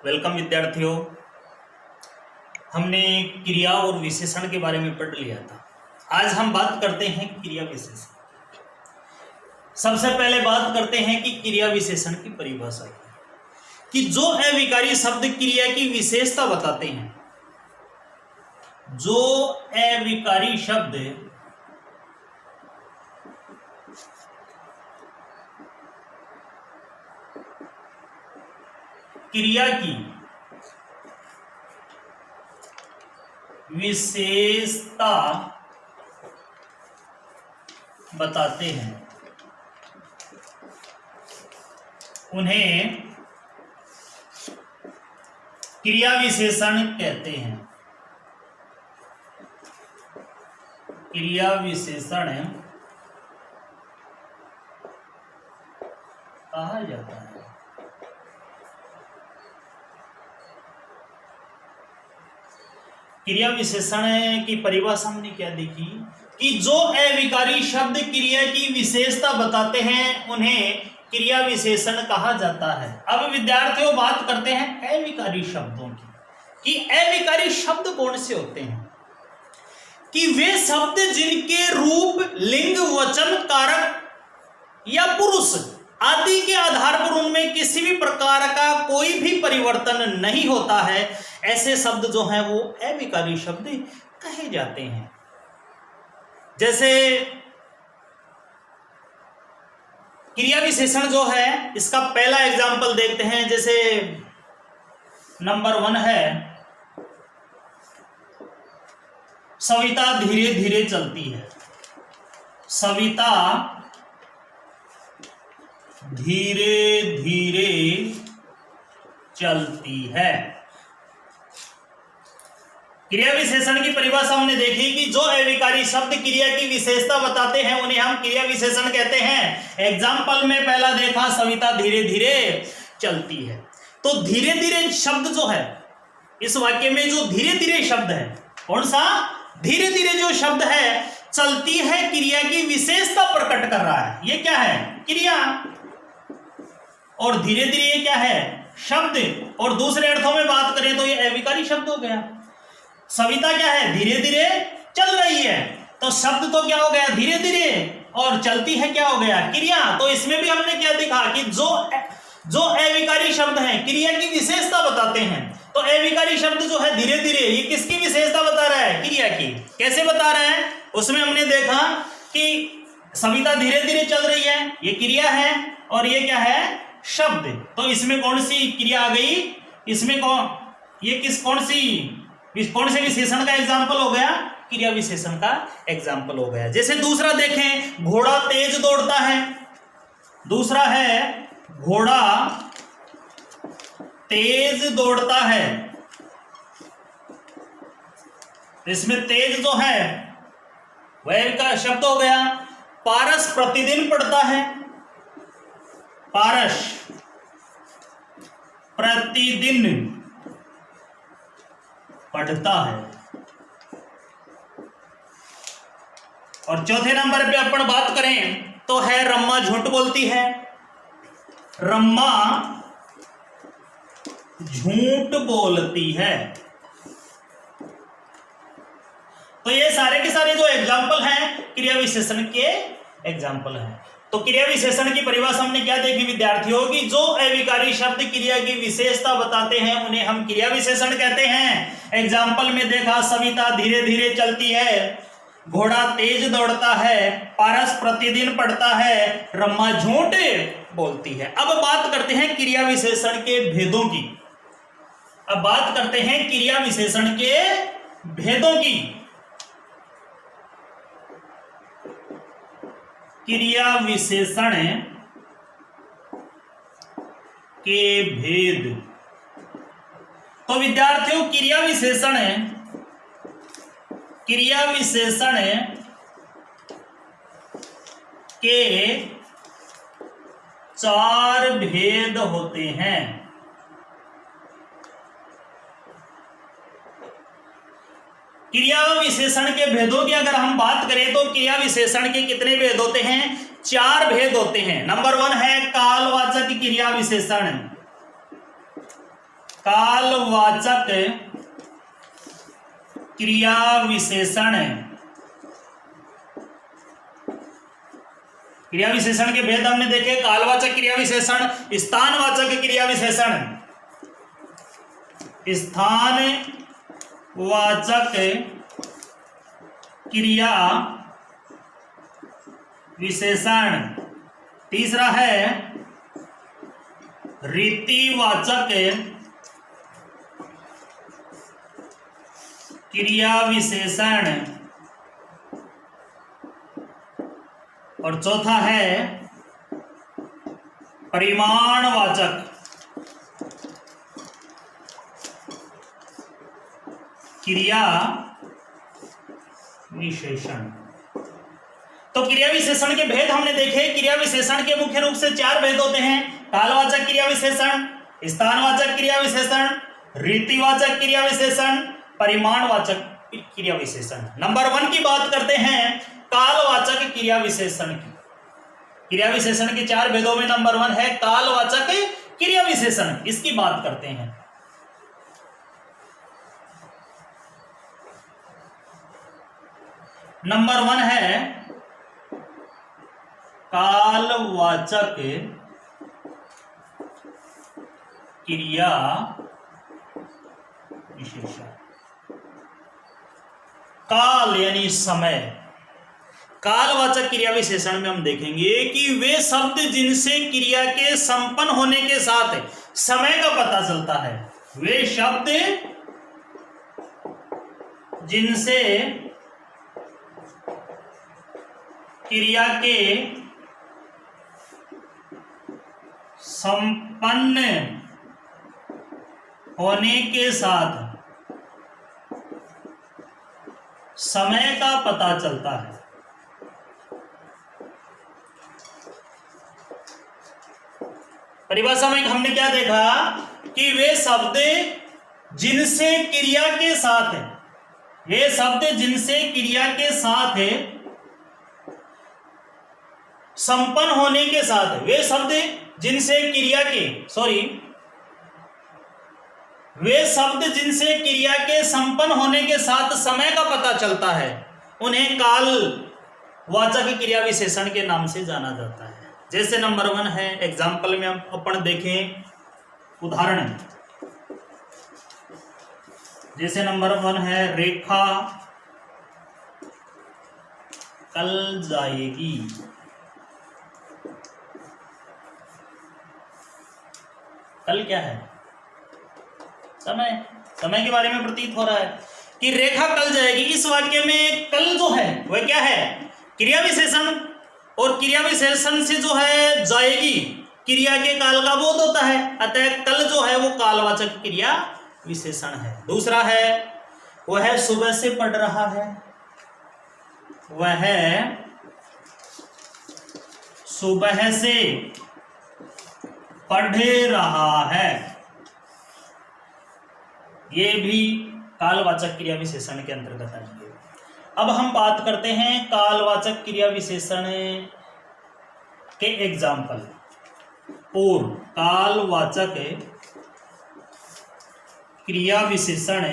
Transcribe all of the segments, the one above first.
Welcome विद्यार्थियों। हमने क्रिया और विशेषण के बारे में पढ़ लिया था। आज हम बात करते हैं क्रिया विशेषण। सबसे पहले बात करते हैं कि क्रिया विशेषण की परिभाषा कि जो अविकारी शब्द क्रिया की विशेषता बताते हैं, जो अविकारी शब्द क्रिया की विशेषता बताते हैं उन्हें क्रिया विशेषण कहते हैं। क्रिया विशेषण कहा जाता है। क्रिया विशेषण की परिभाषा हमने क्या देखी कि जो अविकारी शब्द क्रिया की विशेषता बताते हैं उन्हें क्रिया विशेषण कहा जाता है। अब विद्यार्थियों बात करते हैं अविकारी शब्दों की कि अविकारी शब्द कौन से होते हैं। कि वे शब्द जिनके रूप, लिंग, वचन, कारक या पुरुष आदि के आधार पर उनमें किसी भी प्रकार का कोई भी परिवर्तन नहीं होता है, ऐसे शब्द जो हैं वो अविकारी शब्द कहे जाते हैं। जैसे क्रिया विशेषण जो है, इसका पहला एग्जाम्पल देखते हैं। जैसे नंबर 1 है, सविता धीरे धीरे चलती है। सविता धीरे धीरे चलती है। क्रिया विशेषण की परिभाषा हमने देखी कि जो अविकारी शब्द क्रिया की विशेषता बताते हैं उन्हें हम क्रिया विशेषण कहते हैं। एग्जाम्पल में पहला देखा, सविता धीरे धीरे चलती है। तो धीरे धीरे शब्द जो है, इस वाक्य में जो धीरे धीरे शब्द है, कौन सा धीरे धीरे जो शब्द है, चलती है क्रिया की विशेषता प्रकट कर रहा है। ये क्या है? क्रिया। और धीरे धीरे ये क्या है? शब्द। और दूसरे अर्थों में बात करें तो ये अविकारी शब्द हो गया। सविता क्या है? धीरे धीरे चल रही है, तो शब्द तो क्या हो गया? धीरे धीरे। और चलती है क्या हो गया? क्रिया। तो इसमें भी हमने क्या देखा कि जो अविकारी शब्द हैं क्रिया की विशेषता बताते हैं। तो अविकारी शब्द जो है धीरे धीरे, ये किसकी विशेषता बता रहा है? क्रिया की। कैसे बता रहा है? उसमें हमने देखा कि सविता धीरे धीरे चल रही है, ये क्रिया है, और ये क्या है? शब्द। तो इसमें कौन सी क्रिया आ गई? इसमें कौन से विशेषण का एग्जाम्पल हो गया? क्रिया विशेषण का एग्जाम्पल हो गया। जैसे दूसरा देखें, घोड़ा तेज दौड़ता है। दूसरा है, घोड़ा तेज दौड़ता है। इसमें तेज जो है वह का शब्द हो गया। पारस प्रतिदिन पढ़ता है। पारस प्रतिदिन पढ़ता है। और चौथे नंबर पे अपन बात करें तो है, रम्मा झूठ बोलती है। रम्मा झूठ बोलती है। तो ये सारे के सारे जो एग्जाम्पल हैं क्रिया विशेषण के एग्जाम्पल हैं। तो क्रिया विशेषण की परिभाषा हमने क्या देखी विद्यार्थियों की जो अविकारी शब्द क्रिया की विशेषता बताते हैं उन्हें हम क्रिया विशेषण कहते हैं। एग्जाम्पल में देखा, सविता धीरे धीरे चलती है, घोड़ा तेज दौड़ता है, पारस प्रतिदिन पढ़ता है, रम्मा झूठ बोलती है। अब बात करते हैं क्रिया विशेषण के भेदों की। अब बात करते हैं क्रिया विशेषण के भेदों की। क्रिया विशेषण के भेद। तो विद्यार्थियों क्रिया विशेषण के 4 भेद होते हैं। क्रिया विशेषण के भेदों की अगर हम बात करें तो क्रिया विशेषण के कितने भेद होते हैं? 4 भेद होते हैं। नंबर 1 है कालवाचक क्रिया विशेषण। कालवाचक क्रिया विशेषण। क्रिया विशेषण के भेद हमने देखे, कालवाचक क्रिया विशेषण, स्थानवाचक क्रिया विशेषण। स्थानवाचक क्रिया विशेषण। तीसरा है रीतिवाचक क्रिया विशेषण। और चौथा है परिमाणवाचक क्रिया विशेषण। तो क्रिया विशेषण के भेद हमने देखे। क्रिया विशेषण के मुख्य रूप से 4 भेद होते हैं: कालवाचक क्रिया विशेषण, स्थानवाचक क्रिया विशेषण, रीतिवाचक क्रिया विशेषण, परिमाणवाचक क्रिया विशेषण। नंबर 1 की बात करते हैं, कालवाचक क्रिया विशेषण की। क्रिया विशेषण के 4 भेदों में नंबर 1 है कालवाचक क्रिया विशेषण। इसकी बात करते हैं। नंबर 1 है कालवाचक क्रिया विशेषण। काल यानी समय। कालवाचक क्रिया विशेषण में हम देखेंगे कि वे शब्द जिनसे क्रिया के संपन्न होने के साथ समय का पता चलता है। वे शब्द जिनसे क्रिया के संपन्न होने के साथ समय का पता चलता है। परिभाषा में हमने क्या देखा कि वे शब्द जिनसे क्रिया के साथ है, वे शब्द जिनसे क्रिया के साथ है संपन्न होने के साथ, वे शब्द जिनसे क्रिया के वे शब्द जिनसे क्रिया के संपन्न होने के साथ समय का पता चलता है, उन्हें कालवाचक क्रिया विशेषण के नाम से जाना जाता है। जैसे नंबर 1 है, एग्जाम्पल में हम अपन देखें उदाहरण। जैसे नंबर 1 है रेखा कल जाएगी। कल क्या है? समय। समय के बारे में प्रतीत हो रहा है कि रेखा कल जाएगी। इस वाक्य में कल जो है वह क्या है? क्रिया विशेषण। और क्रिया विशेषण से जो है जाएगी, क्रिया के काल का बोध होता है, अतः कल जो है वो कालवाचक क्रिया विशेषण है। दूसरा है वह सुबह से पढ़ रहा है। वह सुबह से पढ़ रहा है। ये भी कालवाचक क्रिया विशेषण के अंतर्गत आएंगे। अब हम बात करते हैं कालवाचक क्रिया विशेषण के एग्जाम्पल। पूर्व कालवाचक क्रिया विशेषण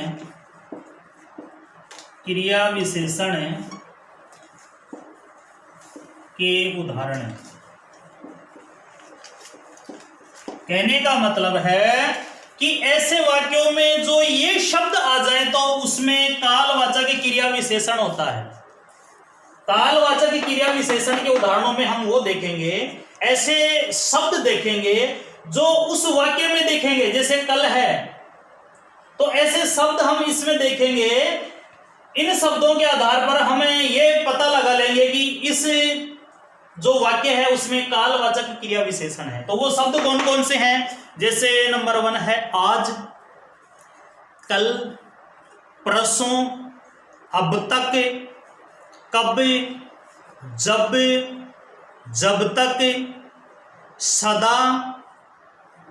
के उदाहरण। कहने का मतलब है कि ऐसे वाक्यों में जो ये शब्द आ जाए तो उसमें कालवाचक क्रिया विशेषण होता है। कालवाचक क्रिया विशेषण के उदाहरणों में हम वो देखेंगे, ऐसे शब्द देखेंगे जो उस वाक्य में देखेंगे। जैसे कल है तो ऐसे शब्द हम इसमें देखेंगे। इन शब्दों के आधार पर हमें ये पता लगा लेंगे कि इस जो वाक्य है उसमें कालवाचक क्रिया विशेषण है। तो वो शब्द कौन कौन से हैं? जैसे नंबर 1 है आज, कल, परसों, अब तक, कब, जब, जब तक, सदा,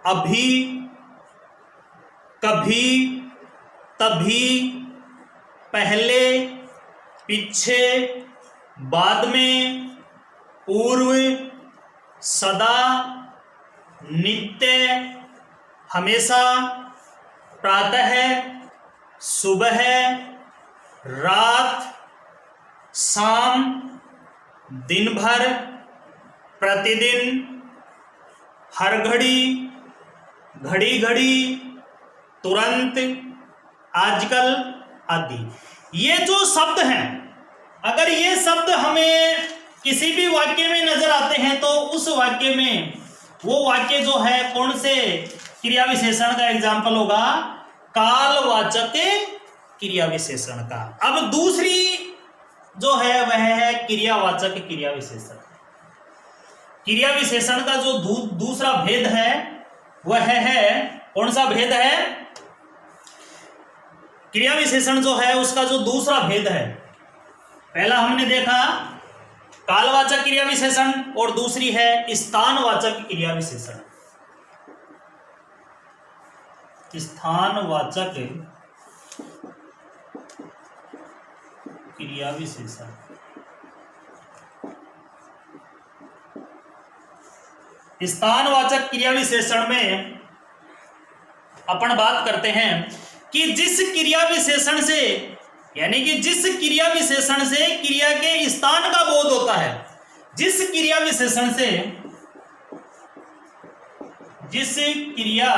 अभी, कभी, तभी, पहले, पीछे, बाद में, पूर्व, सदा, नित्य, हमेशा, प्रातः, सुबह, रात, शाम, दिन भर, प्रतिदिन, हर घड़ी, घड़ी घड़ी, तुरंत, आजकल आदि। ये जो शब्द हैं, अगर ये शब्द हमें किसी भी वाक्य में नजर आते हैं तो उस वाक्य में वो वाक्य जो है कौन से क्रिया विशेषण का एग्जाम्पल होगा? कालवाचक क्रिया विशेषण का। अब दूसरी जो है वह है क्रियावाचक क्रिया विशेषण। क्रिया विशेषण का जो दूसरा भेद है वह है, कौन सा भेद है? क्रिया विशेषण जो है उसका जो दूसरा भेद है, पहला हमने देखा कालवाचक क्रिया विशेषण और दूसरी है स्थानवाचक क्रिया विशेषण। स्थानवाचक क्रिया विशेषण। स्थानवाचक क्रिया विशेषण में अपन बात करते हैं कि जिस क्रिया विशेषण से, यानी कि जिस क्रिया विशेषण से क्रिया के स्थान का बोध होता है, जिस क्रिया विशेषण से, जिस क्रिया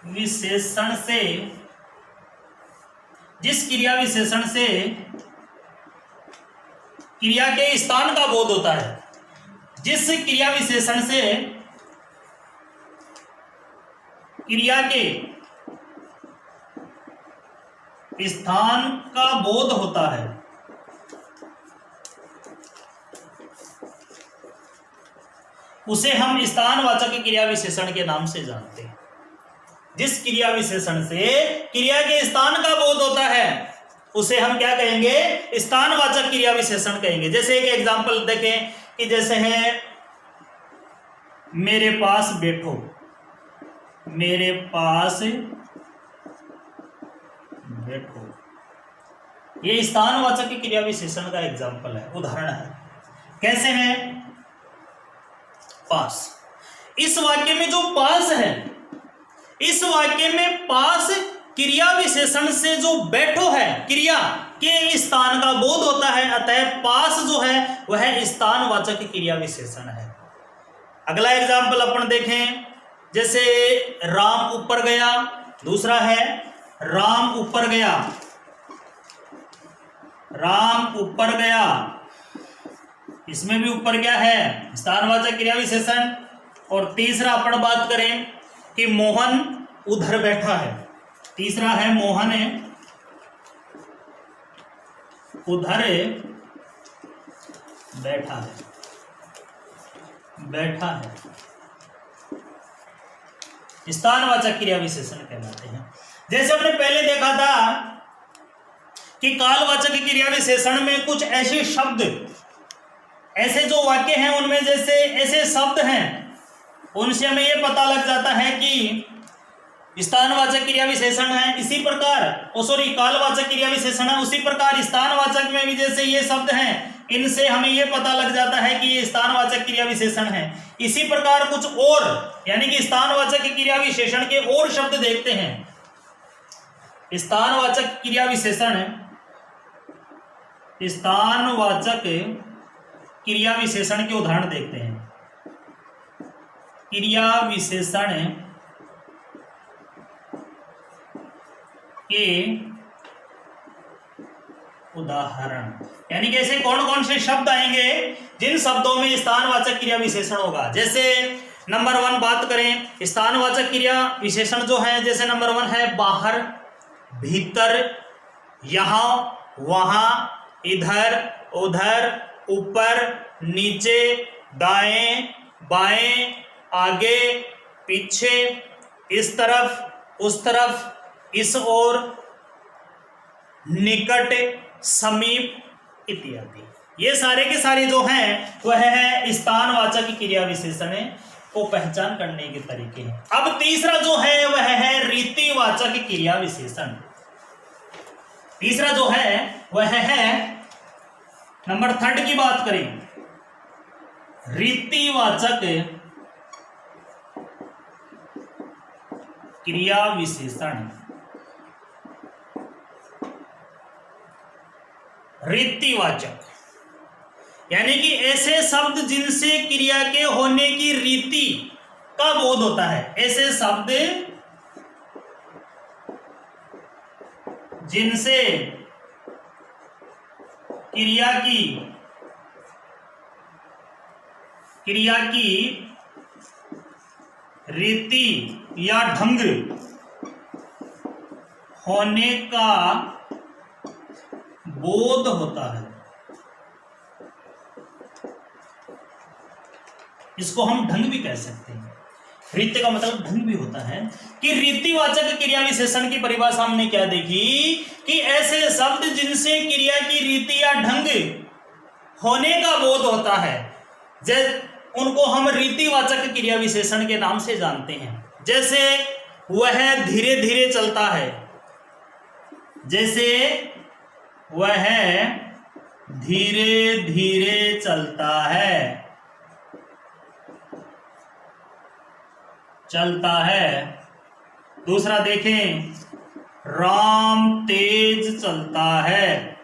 विशेषण से, जिस क्रिया विशेषण से क्रिया के स्थान का बोध होता है, जिस क्रिया विशेषण से क्रिया के स्थान का बोध होता है, उसे हम स्थानवाचक क्रिया विशेषण के नाम से जानते हैं। जिस क्रिया विशेषण से क्रिया के स्थान का बोध होता है उसे हम क्या कहेंगे? स्थानवाचक क्रिया विशेषण कहेंगे। जैसे एक एग्जांपल देखें कि जैसे है मेरे पास बैठो, मेरे पास बैठो, ये स्थानवाचक क्रिया विशेषण का एग्जांपल है, उदाहरण है। कैसे है? पास। इस वाक्य में जो पास है, इस वाक्य में पास क्रिया विशेषण से जो बैठो है क्रिया के स्थान का बोध होता है, अतः पास जो है वह स्थानवाचक क्रिया विशेषण है। अगला एग्जांपल अपन देखें, जैसे राम ऊपर गया, दूसरा है राम ऊपर गया, राम ऊपर गया, इसमें भी ऊपर क्या है? स्थानवाचक क्रिया विशेषण। और तीसरा अपन बात करें कि मोहन उधर बैठा है, तीसरा है मोहन उधर बैठा है, बैठा है, स्थानवाचक क्रिया विशेषण कहलाते हैं। जैसे हमने पहले देखा था कि कालवाचक क्रिया विशेषण में कुछ ऐसे शब्द, ऐसे जो वाक्य हैं उनमें जैसे ऐसे शब्द हैं उनसे हमें यह पता लग जाता है कि स्थानवाचक क्रिया विशेषण है। इसी प्रकार कालवाचक क्रिया विशेषण है, उसी प्रकार स्थानवाचक में भी जैसे ये शब्द हैं इनसे हमें यह पता लग जाता है कि ये स्थानवाचक क्रिया विशेषण है। इसी प्रकार कुछ और, यानी कि स्थानवाचक क्रिया विशेषण के और शब्द देखते हैं। स्थानवाचक क्रिया विशेषण, स्थानवाचक क्रिया विशेषण के उदाहरण देखते हैं। क्रिया विशेषण के उदाहरण, यानी कि ऐसे कौन कौन से शब्द आएंगे जिन शब्दों में स्थानवाचक क्रिया विशेषण होगा। जैसे नंबर 1 बात करें, स्थानवाचक क्रिया विशेषण जो है, जैसे नंबर 1 है बाहर, भीतर, यहां, वहां, इधर, उधर, ऊपर, नीचे, दाएं, बाएं, आगे, पीछे, इस तरफ, उस तरफ, इस ओर, निकट, समीप इत्यादि। ये सारे के सारे जो हैं वह है स्थानवाचक क्रिया विशेषण को पहचान करने के तरीके हैं। अब तीसरा जो है वह है रीतिवाचक क्रिया विशेषण। तीसरा जो है वह है नंबर 3 की बात करें, रीतिवाचक क्रिया विशेषण। रीतिवाचक यानी कि ऐसे शब्द जिनसे क्रिया के होने की रीति का बोध होता है। ऐसे शब्द जिनसे क्रिया की रीति या ढंग होने का बोध होता है, इसको हम ढंग भी कह सकते हैं। रीति का मतलब ढंग भी होता है कि रीतिवाचक क्रिया विशेषण की परिभाषा हमने क्या देखी कि ऐसे शब्द जिनसे क्रिया की रीति या ढंग होने का बोध होता है, जैसे उनको हम रीतिवाचक क्रिया विशेषण के नाम से जानते हैं। जैसे वह धीरे धीरे चलता है, जैसे वह धीरे धीरे चलता है। दूसरा देखें, राम तेज चलता है।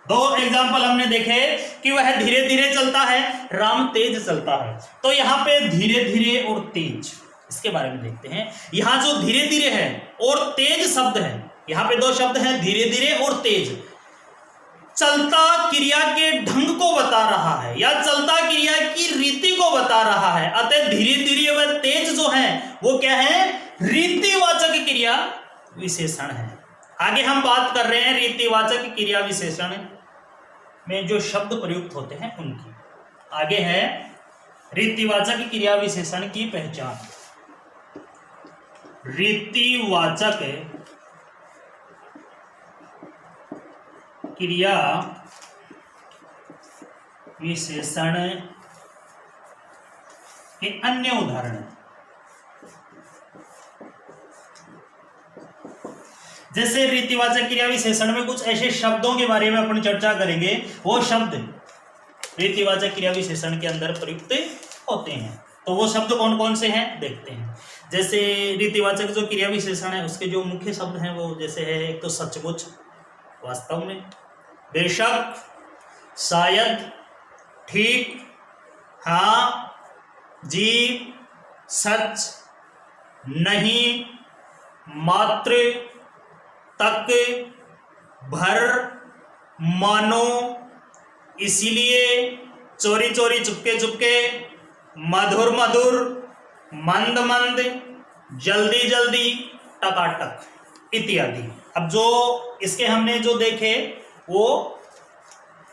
दो एग्जाम्पल हमने देखे कि वह धीरे धीरे चलता है, राम तेज चलता है। तो यहां पे धीरे धीरे और तेज, इसके बारे में देखते हैं। यहां जो धीरे धीरे है और तेज शब्द है, यहां पे दो शब्द हैं, धीरे धीरे और तेज। चलता क्रिया के ढंग को बता रहा है या चलता क्रिया की रीति को बता रहा है। अतः धीरे धीरे व तेज जो है वो क्या है, रीतिवाचक क्रिया विशेषण है। आगे हम बात कर रहे हैं रीतिवाचक क्रिया विशेषण में जो शब्द प्रयुक्त होते हैं उनकी। आगे है रीतिवाचक क्रिया विशेषण की पहचान। रीतिवाचक क्रिया विशेषण के अन्य उदाहरण, जैसे रीतिवाचक क्रिया विशेषण में कुछ ऐसे शब्दों के बारे में अपन चर्चा करेंगे, वो शब्द रीतिवाचक क्रिया विशेषण के अंदर प्रयुक्त होते हैं। तो वो शब्द कौन कौन से हैं देखते हैं। जैसे रीतिवाचक जो क्रिया विशेषण है उसके जो मुख्य शब्द हैं वो जैसे है, एक तो सचमुच, वास्तव में, बेशक, शायद, ठीक, हाँ, जी, सच, नहीं, मात्र, तक, भर, मानो, इसीलिए, चोरी चोरी, चुपके चुपके, मधुर मधुर, मंद मंद, जल्दी जल्दी, टकाटक इत्यादि। अब जो इसके हमने जो देखे वो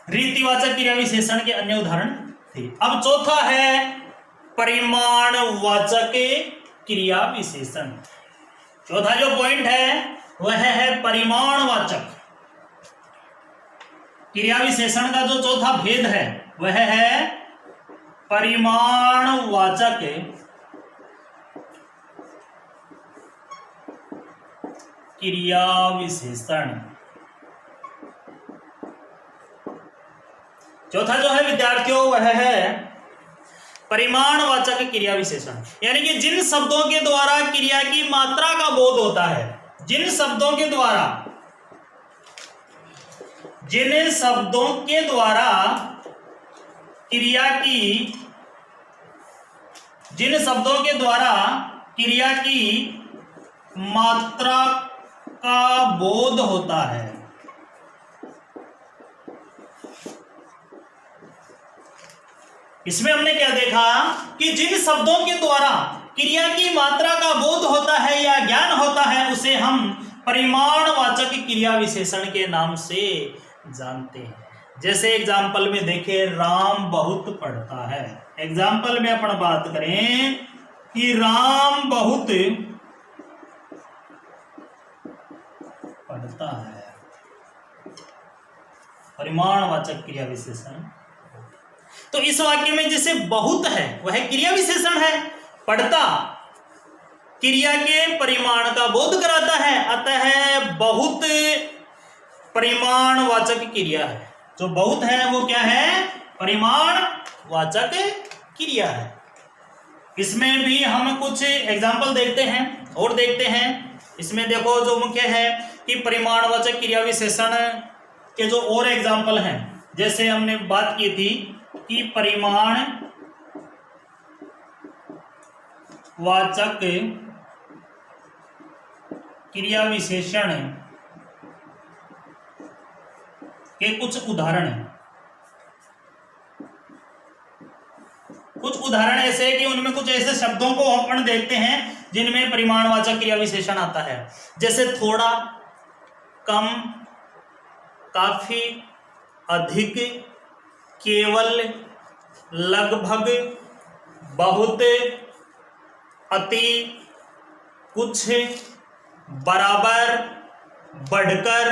रीतिवाचक क्रिया विशेषण के अन्य उदाहरण थे। अब चौथा है परिमाणवाचक क्रिया विशेषण। चौथा जो पॉइंट है वह है परिमाणवाचक क्रिया विशेषण का जो चौथा भेद है वह है परिमाणवाचक क्रिया विशेषण। चौथा जो है विद्यार्थियों वह है परिमाणवाचक क्रिया विशेषण, यानी कि जिन शब्दों के द्वारा क्रिया की मात्रा का बोध होता है, जिन शब्दों के द्वारा क्रिया की मात्रा का बोध होता है। इसमें हमने क्या देखा कि जिन शब्दों के द्वारा क्रिया की मात्रा का बोध होता है या ज्ञान होता है उसे हम परिमाणवाचक क्रिया विशेषण के नाम से जानते हैं। जैसे एग्जाम्पल में देखें, राम बहुत पढ़ता है। एग्जाम्पल में अपन बात करें कि राम बहुत पढ़ता है, परिमाणवाचक क्रिया विशेषण। तो इस वाक्य में जैसे बहुत है वह क्रिया विशेषण है, पढ़ता क्रिया के परिमाण का बोध कराता है, अतः बहुत परिमाणवाचक क्रिया है। जो बहुत है वो क्या है, परिमाणवाचक क्रिया है। इसमें भी हम कुछ एग्जाम्पल देखते हैं और देखते हैं। इसमें देखो जो मुख्य है कि परिमाणवाचक क्रिया विशेषण के जो और एग्जाम्पल हैं, जैसे हमने बात की थी कि परिमाणवाचक क्रिया विशेषण के कुछ उदाहरण हैं। कुछ उदाहरण ऐसे हैं कि उनमें कुछ ऐसे शब्दों को अपन देखते हैं जिनमें परिमाणवाचक क्रिया विशेषण आता है, जैसे थोड़ा, कम, काफी, अधिक, केवल, लगभग, बहुत, अति, कुछ, बराबर, बढ़कर,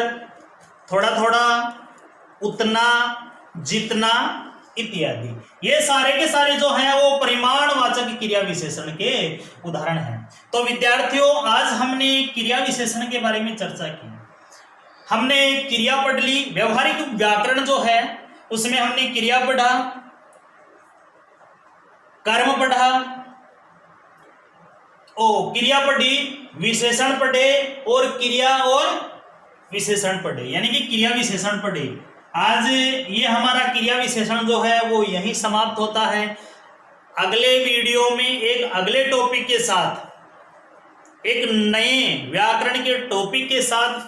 थोड़ा थोड़ा, उतना, जितना इत्यादि। ये सारे के सारे जो हैं वो परिमाणवाचक क्रिया विशेषण के उदाहरण हैं। तो विद्यार्थियों, आज हमने क्रिया विशेषण के बारे में चर्चा की। हमने क्रिया पढ़ ली, व्यवहारिक व्याकरण जो है उसमें हमने क्रिया पढ़ा, कर्म पढ़ा, क्रिया पढ़ी, विशेषण पढ़े और क्रिया और विशेषण पढ़े, यानी कि क्रिया विशेषण पढ़े। आज ये हमारा क्रिया विशेषण जो है वो यहीं समाप्त होता है। अगले वीडियो में एक अगले टॉपिक के साथ, एक नए व्याकरण के टॉपिक के साथ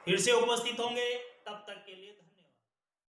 फिर से उपस्थित होंगे।